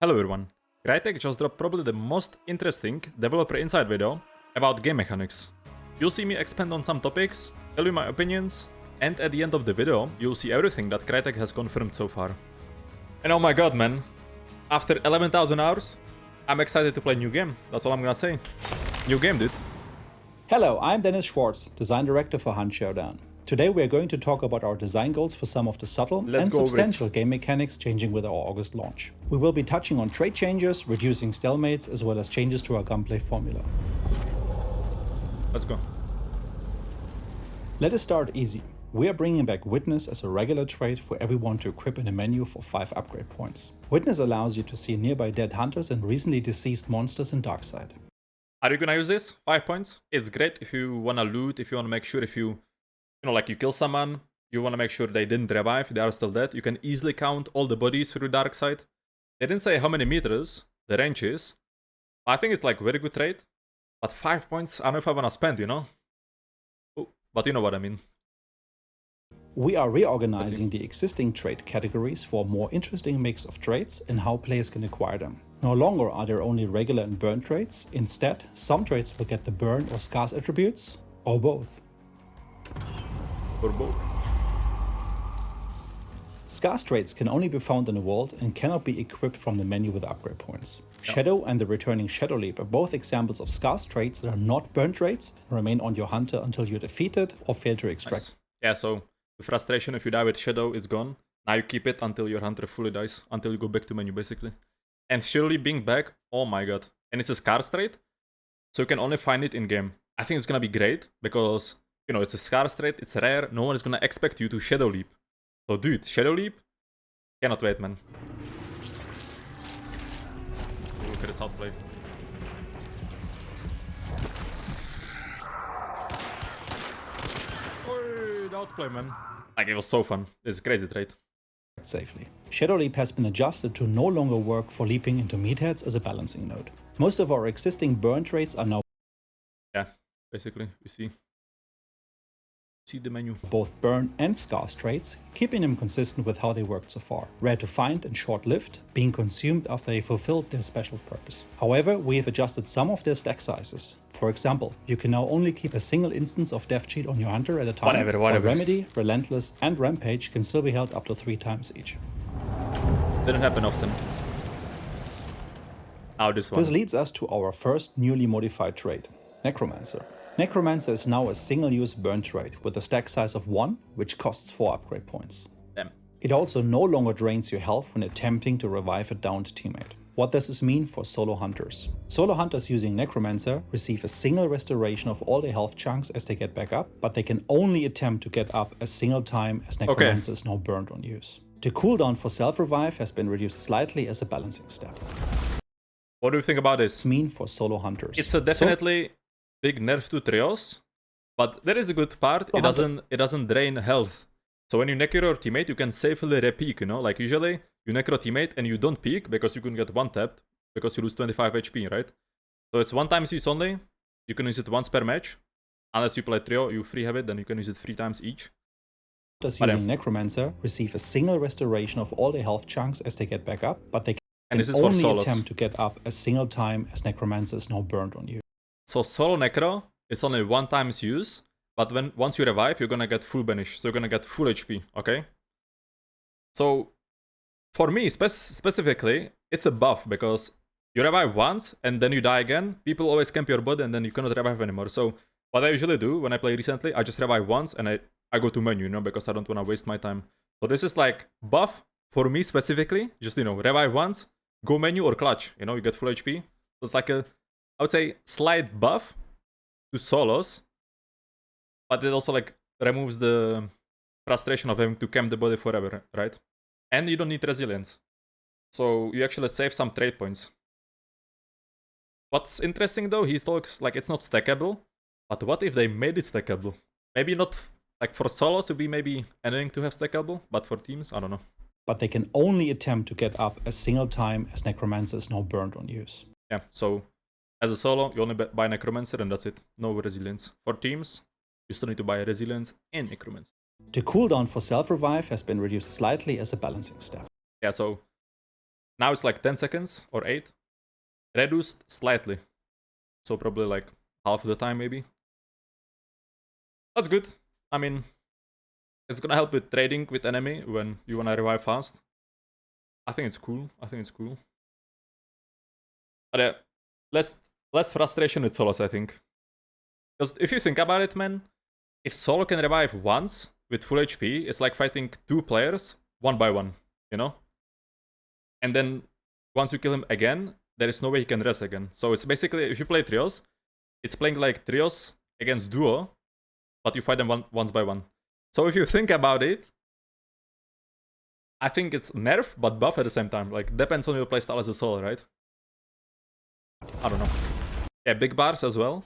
Hello everyone, Crytek just dropped probably the most interesting developer insight video about game mechanics. You'll see me expand on some topics, tell you my opinions, and at the end of the video, you'll see everything that Crytek has confirmed so far. And oh my god man, after 11,000 hours, I'm excited to play new game, that's all I'm gonna say. New game, dude. Hello, I'm Dennis Schwartz, Design Director for Showdown. Today we are going to talk about our design goals for some of the subtle and substantial game mechanics changing with our August launch. We will be touching on trait changes, reducing stalemates, as well as changes to our gunplay formula. Let's go. Let us start easy. We are bringing back Witness as a regular trait for everyone to equip in a menu for 5 upgrade points. Witness allows you to see nearby dead hunters and recently deceased monsters in Darkside. Are you gonna use this? 5 points? It's great if you wanna loot, if you wanna make sure if you like you kill someone, you wanna make sure they didn't revive, they are still dead. You can easily count all the bodies through Darkside. They didn't say how many meters the range is. I think it's like very good trait. But 5 points, I don't know if I wanna spend, you know? Oh, but you know what I mean. We are reorganizing the existing trait categories for a more interesting mix of traits and how players can acquire them. No longer are there only regular and burn traits. Instead, some traits will get the burn or scarce attributes, or both. Or both. Scarce traits can only be found in the world and cannot be equipped from the menu with upgrade points. Yeah. Shadow and the returning Shadow Leap are both examples of scarce traits that are not burn traits and remain on your hunter until you're defeated or fail to extract. Nice. Yeah, so the frustration if you die with Shadow is gone. Now you keep it until your hunter fully dies, until you go back to menu basically. And surely being back, oh my god. And it's a scarce trait, so you can only find it in game. I think it's gonna be great because, you know, it's a scarce trait, it's rare, no one is gonna expect you to Shadow Leap. So dude, Shadow Leap? Cannot wait, man. Look at this outplay. Oh, the outplay, man. Like, it was so fun. This is crazy trait. Safely. Shadow Leap has been adjusted to no longer work for leaping into meatheads as a balancing node. Most of our existing burn traits are now Basically, you see the menu. Both burn and scarce traits, keeping them consistent with how they worked so far. Rare to find and short-lived, being consumed after they fulfilled their special purpose. However, we have adjusted some of their stack sizes. For example, you can now only keep a single instance of Death Cheat on your hunter at a time. Whatever. While Remedy, Relentless and Rampage can still be held up to 3 times each. Didn't happen often. Now this one. This leads us to our first newly modified trait, Necromancer. Necromancer is now a single-use burn trait with a stack size of 1, which costs 4 upgrade points. Damn. It also no longer drains your health when attempting to revive a downed teammate. What does this mean for solo hunters? Solo hunters using Necromancer receive a single restoration of all their health chunks as they get back up, but they can only attempt to get up a single time as Necromancer is now burned on use. The cooldown for self-revive has been reduced slightly as a balancing step. What do you think about this? This mean for solo hunters? It's a definitely big nerf to trios, but there is the good part. It doesn't drain health. So when you necro your teammate, you can safely re-peek, you know? Like usually you necro teammate and you don't peek because you can get one tapped because you lose 25 HP, right? So it's 1 time use only. You can use it once per match. Unless you play trio, you free have it, then you can use it 3 times each. Using Necromancer receive a single restoration of all their health chunks as they get back up, but they can only attempt to get up a single time as Necromancer is now burned on you. So solo necro, it's only 1 times use, but once you revive, you're gonna get full banish, so you're gonna get full HP, okay? So for me specifically, it's a buff because you revive once and then you die again. People always camp your body and then you cannot revive anymore. So what I usually do when I play recently, I just revive once and I go to menu, you know, because I don't wanna waste my time. So this is like buff for me specifically, just, you know, revive once, go menu or clutch, you know, you get full HP. So it's like I would say slight buff to solos, but it also like removes the frustration of having to camp the body forever, right? And you don't need resilience. So you actually save some trade points. What's interesting though, he talks like it's not stackable, but what if they made it stackable? Maybe not, like for solos it would be maybe annoying to have stackable, but for teams, I don't know. But they can only attempt to get up a single time as Necromancer is now burned on use. Yeah, so as a solo, you only buy Necromancer and that's it. No resilience. For teams, you still need to buy resilience and Necromancer. The cooldown for self-revive has been reduced slightly as a balancing step. Yeah, so Now it's like 10 seconds or 8. Reduced slightly. So probably like half the time maybe. That's good. I mean, it's gonna help with trading with enemy when you wanna revive fast. I think it's cool. I think it's cool. But yeah, less frustration with solos, I think. Because if you think about it, man, if solo can revive once with full HP, it's like fighting 2 players one by one, you know? And then once you kill him again, there is no way he can rest again. So it's basically, if you play trios, it's playing like trios against duo, but you fight them once by one. So if you think about it, I think it's nerf, but buff at the same time. Like, depends on your playstyle as a solo, right? I don't know. Yeah, big bars as well.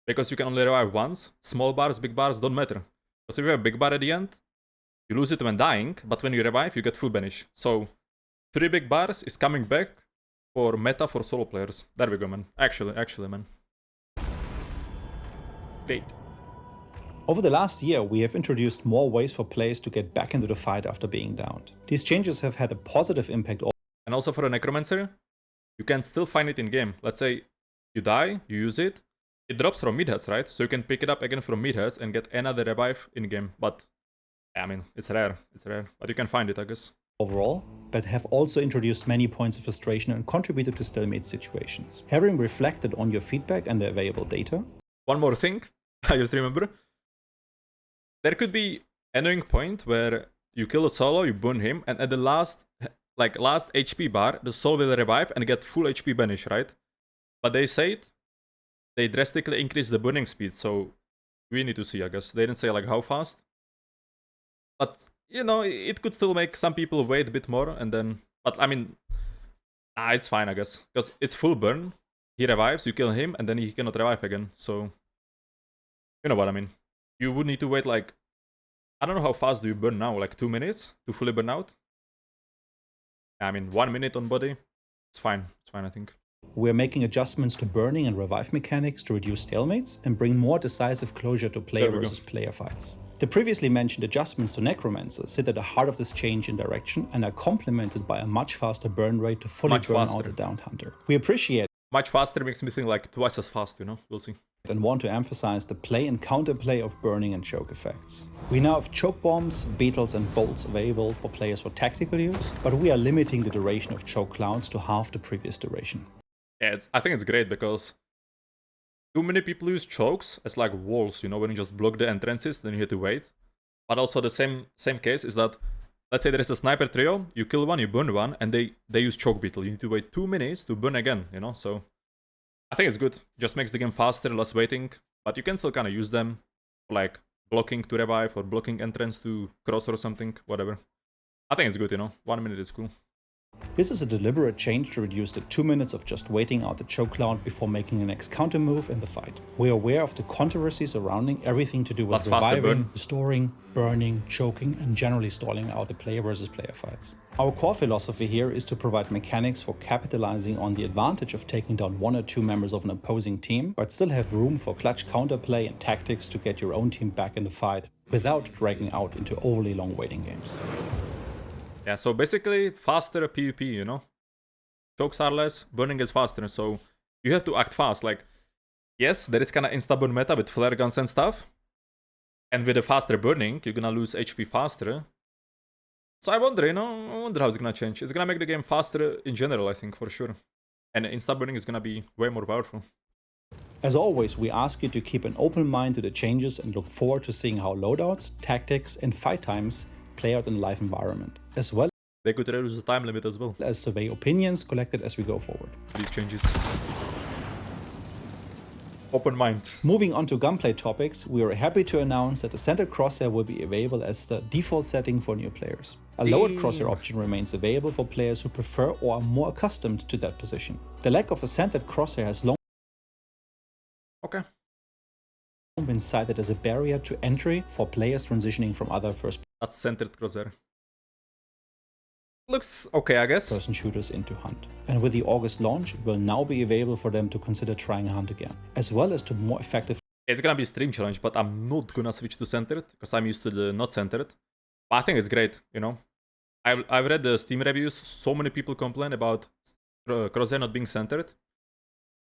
Because you can only revive once. Small bars, big bars don't matter. Because if you have a big bar at the end, you lose it when dying, but when you revive, you get full banish. So, 3 big bars is coming back for meta for solo players. There we go, man. Actually, man. Great. Over the last year, we have introduced more ways for players to get back into the fight after being downed. These changes have had a positive impact. And also for a Necromancer, you can still find it in game. Let's say you die, you use it, it drops from mid-heads, right? So you can pick it up again from mid-heads and get another revive in game. But, I mean, it's rare. But you can find it, I guess. Overall, but have also introduced many points of frustration and contributed to stalemate situations. Having reflected on your feedback and the available data. One more thing, I just remember. There could be annoying point where you kill a solo, you burn him, and at the last HP bar, the soul will revive and get full HP banish, right? But they said they drastically increase the burning speed, so we need to see, I guess. They didn't say like how fast. But, you know, it could still make some people wait a bit more, and then... But, I mean, it's fine, I guess. Because it's full burn, he revives, you kill him, and then he cannot revive again, so... You know what I mean. You would need to wait like, I don't know how fast do you burn now, like 2 minutes to fully burn out? I mean, 1 minute on body, it's fine, I think. We're making adjustments to burning and revive mechanics to reduce stalemates and bring more decisive closure to player versus player fights. The previously mentioned adjustments to Necromancer sit at the heart of this change in direction and are complemented by a much faster burn rate to fully burn out a downed hunter. We appreciate much faster makes me think like twice as fast, you know, we'll see. And want to emphasize the play and counterplay of burning and choke effects. We now have choke bombs, beetles and bolts available for players for tactical use, but we are limiting the duration of choke clouds to half the previous duration. Yeah, I think it's great because too many people use chokes as like walls, you know, when you just block the entrances, then you have to wait. But also the same case is that, let's say there is a sniper trio, you kill one, you burn one, and they use choke beetle. You need to wait 2 minutes to burn again, you know, so... I think it's good. Just makes the game faster, less waiting, but you can still kind of use them for like blocking to revive or blocking entrance to cross or something, whatever. I think it's good, you know. 1 minute is cool. This is a deliberate change to reduce the 2 minutes of just waiting out the choke cloud before making the next counter move in the fight. We are aware of the controversy surrounding everything to do with reviving, restoring, burning, choking, and generally stalling out the player versus player fights. Our core philosophy here is to provide mechanics for capitalizing on the advantage of taking down 1 or 2 members of an opposing team, but still have room for clutch counterplay and tactics to get your own team back in the fight without dragging out into overly long waiting games. Yeah, so basically faster PvP, you know? Chokes are less, burning is faster, so you have to act fast. Like, yes, there is kind of insta-burn meta with flare guns and stuff, and with a faster burning, you're gonna lose HP faster. So I wonder, you know, how it's gonna change. It's gonna make the game faster in general, I think, for sure. And insta-burning is gonna be way more powerful. As always, we ask you to keep an open mind to the changes and look forward to seeing how loadouts, tactics, and fight times play out in a live environment, as well they could reduce the time limit as well as survey opinions collected as we go forward. These changes. Open mind. Moving on to gunplay topics, we are happy to announce that the centered crosshair will be available as the default setting for new players. A lowered crosshair option remains available for players who prefer or are more accustomed to that position. The lack of a centered crosshair has long been cited as a barrier to entry for players transitioning from other That's centered crosshair. Looks okay, I guess. Person shooters into Hunt. And with the August launch, it will now be available for them to consider trying Hunt again, as well as to more effective. It's gonna be a stream challenge, but I'm not gonna switch to centered because I'm used to the not centered. But I think it's great, you know. I've read the Steam reviews. So many people complain about Crosshair not being centered.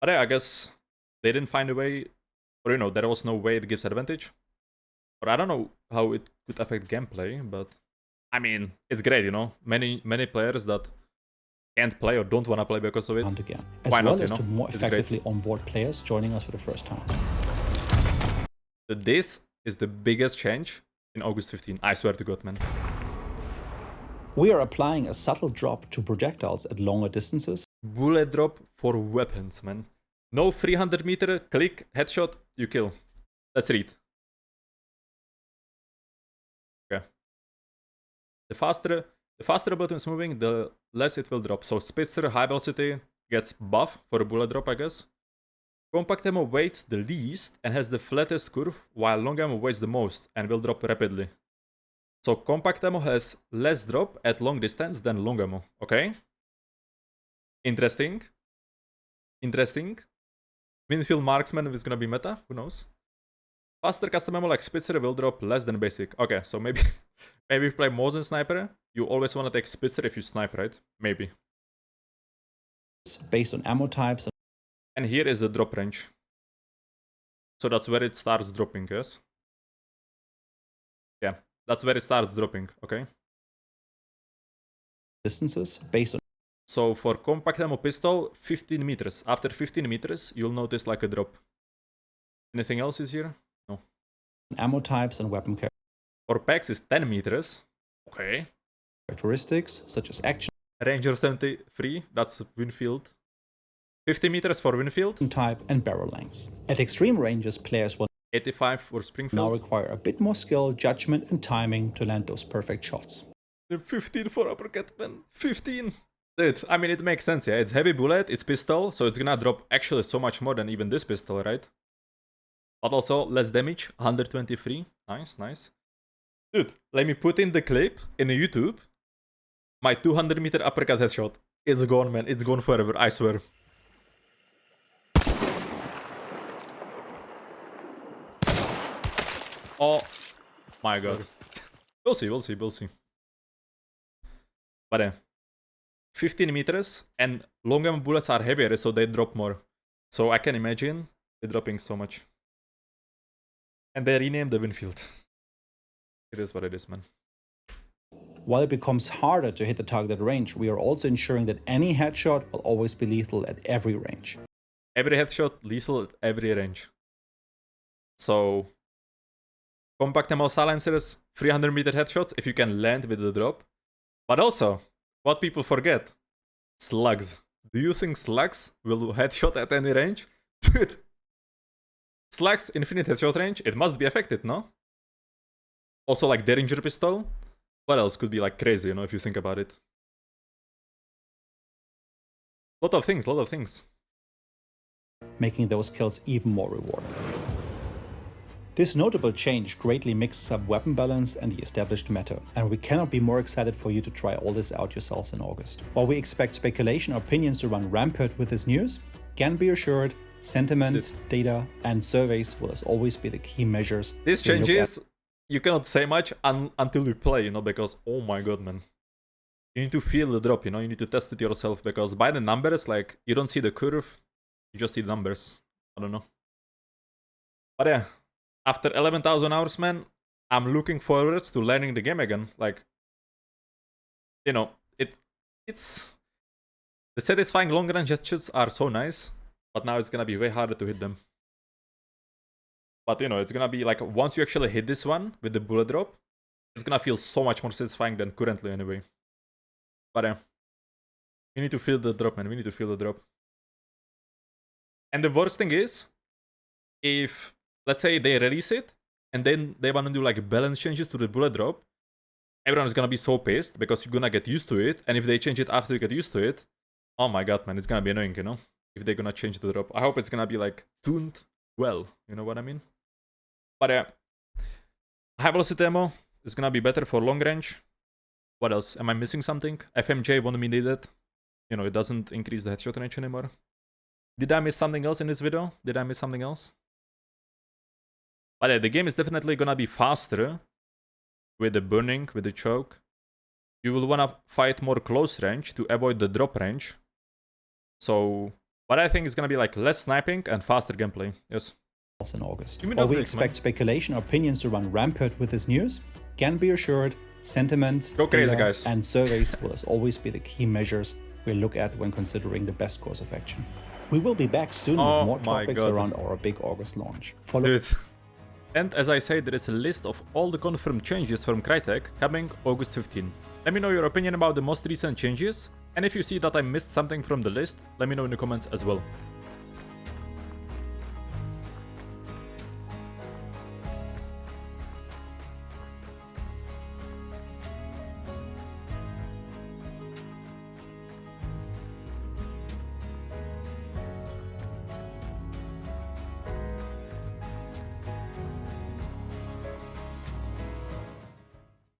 But yeah, I guess they didn't find a way, or you know, there was no way it gives advantage. Or I don't know how it could affect gameplay, but I mean, it's great, you know. Many players that can't play or don't want to play because of it. And again, as Why well not, as you know? to more It's effectively onboard players joining us for the first time. This is the biggest change in August 15. I swear to God, man. We are applying a subtle drop to projectiles at longer distances. Bullet drop for weapons, man. No 300 meter click, headshot, you kill. Let's read. Okay. The faster the button is moving, the less it will drop. So Spitzer high velocity gets buff for a bullet drop, I guess. Compact ammo weighs the least and has the flattest curve, while long ammo weighs the most and will drop rapidly. So compact ammo has less drop at long distance than long ammo, okay? Interesting. Interesting. Winfield Marksman is gonna be meta, who knows? Faster custom ammo like Spitzer will drop less than basic. Okay, so maybe maybe if you play Mosin Sniper, you always want to take Spitzer if you snipe, right? Maybe. Based on ammo types. And here is the drop range. So that's where it starts dropping, yes? Yeah, that's where it starts dropping, okay? Distances based on. So for compact ammo pistol, 15 meters. After 15 meters, you'll notice like a drop. Anything else is here? No. Ammo types and weapon For packs is 10 meters. Okay. characteristics such as action Ranger 73, that's Winfield. 50 meters for Winfield. type and barrel lengths. At extreme ranges, players will 85 for Springfield. now require a bit more skill, judgment, and timing to land those perfect shots. The 15 for uppercut, man. 15! Dude, I mean, it makes sense, yeah. It's heavy bullet, it's pistol, so it's gonna drop actually so much more than even this pistol, right? But also, less damage, 123. Nice, nice. Dude, let me put in the clip in YouTube. My 200 meter uppercut headshot. It's gone, man. It's gone forever, I swear. Oh my god. We'll see, we'll see, we'll see. But 15 meters and long ammo bullets are heavier, so they drop more. So I can imagine it dropping so much. And they renamed the Winfield. It is what it is, man. While it becomes harder to hit the targeted range, we are also ensuring that any headshot will always be lethal at every range. Every headshot lethal at every range. So compact ammo silencers, 300 meter headshots if you can land with the drop. But also, what people forget, slugs. Do you think slugs will headshot at any range? Dude, slugs infinite headshot range, it must be affected, no? Also like Derringer pistol. What else could be like crazy, you know, if you think about it? Lot of things, lot of things. Making those kills even more rewarding. This notable change greatly mixes up weapon balance and the established meta, and we cannot be more excited for you to try all this out yourselves in August. While we expect speculation or opinions to run rampant with this news, can be assured, sentiment, data, and surveys will as always be the key measures. These changes, you cannot say much until you play, you know, because oh my god, man. You need to feel the drop, you know, you need to test it yourself, because by the numbers, like, you don't see the curve, you just see the numbers. I don't know. But yeah, after 11,000 hours, man, I'm looking forward to learning the game again. Like, you know, it's... The satisfying long-range headshots are so nice, but now it's gonna be way harder to hit them. But, you know, it's gonna be like, once you actually hit this one with the bullet drop, it's gonna feel so much more satisfying than currently anyway. But yeah, we need to feel the drop, man. We need to feel the drop. And the worst thing is, if, let's say they release it, and then they want to do like balance changes to the bullet drop, everyone is gonna be so pissed, because you're gonna get used to it, and if they change it after you get used to it, oh my god, man, it's gonna be annoying, you know? If they're gonna change the drop. I hope it's gonna be like tuned well, you know what I mean? But yeah, high velocity ammo is gonna be better for long range. What else? Am I missing something? FMJ won't be needed. You know, it doesn't increase the headshot range anymore. Did I miss something else in this video? Did I miss something else? But yeah, the game is definitely gonna be faster with the burning, with the choke. you will wanna fight more close range to avoid the drop range. So what I think is gonna be like less sniping and faster gameplay. Yes. In August. Give me While we updates, expect man. speculation or opinions to run rampant with this news, can be assured, sentiment, Go crazy, data, guys. and surveys will as always be the key measures we look at when considering the best course of action. We will be back soon Oh with more my topics God. around our big August launch. Follow Dude. And as I say, there is a list of all the confirmed changes from Crytek coming August 15. Let me know your opinion about the most recent changes, and if you see that I missed something from the list, let me know in the comments as well.